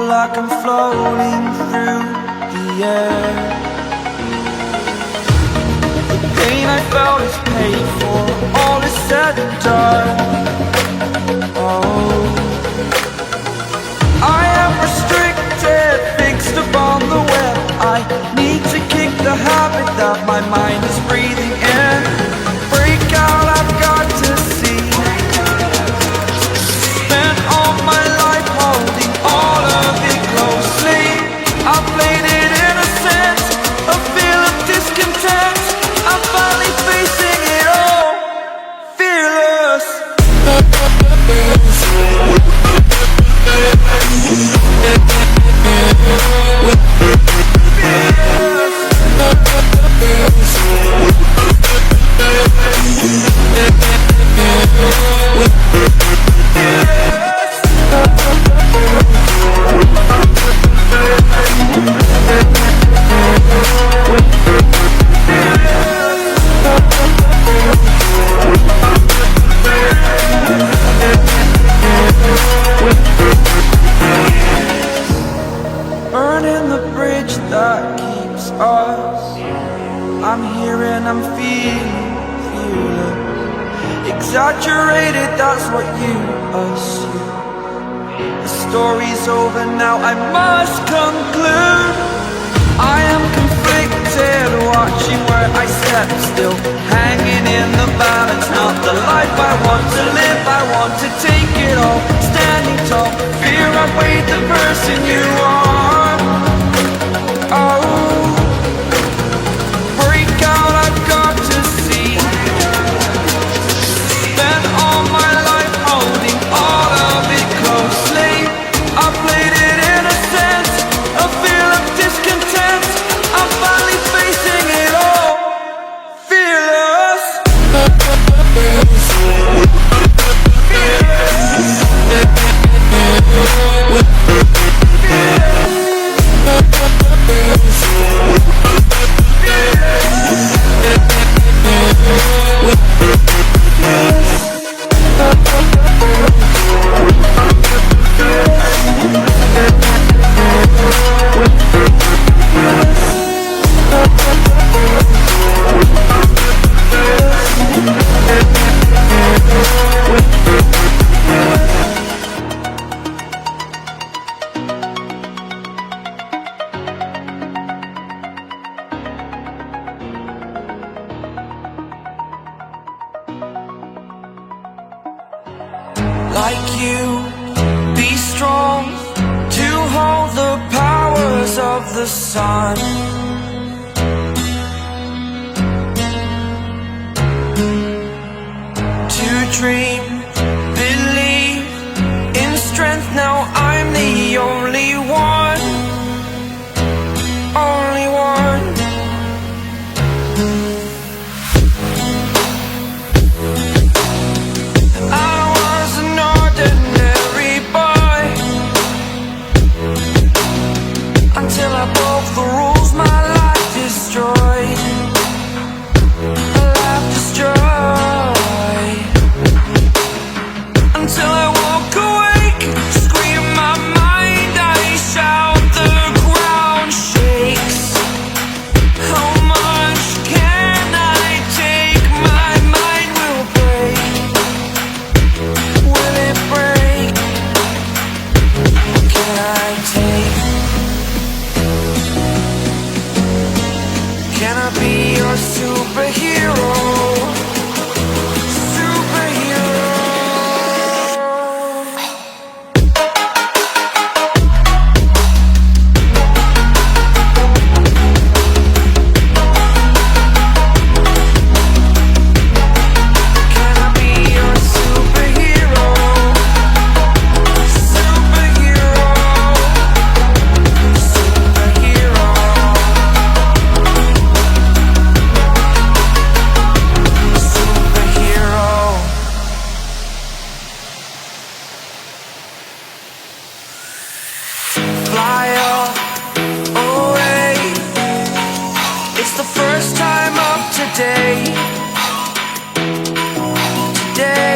like I'm floating through the air. The pain I felt is paid for, all is said and done. Oh, I am restricted, fixed upon the web. I need to kick the habit that my mind is breathing in. Break out, I've got to see. Spent all my life holding all of it closely. I played it innocent, a feel of discontent. I'm finally facing it all, fearless. Burning the bridge that keeps us. I'm here and I'm feeling exaggerated, that's what you assume. The story's over now, I must conclude. I am conflicted, watching where I step still, hanging in the balance. Not the life I want to live, I want to take it all. Standing tall, fear I've weighed the person you are. Oh, break out, I've got to see. Spent all my life holding all of it closely. I played it innocent, a feel of discontent. I'm finally facing it all, fearless. Like you, be strong to hold the powers of the sun. To dream, believe in strength. Now I'm the only one, only one. Until I broke the rules, my life destroyed. A life destroyed. Until I walk awake, scream my mind, I shout, the ground shakes. How much can I take? My mind will break. Will it break? Can I take? Can I be yours too?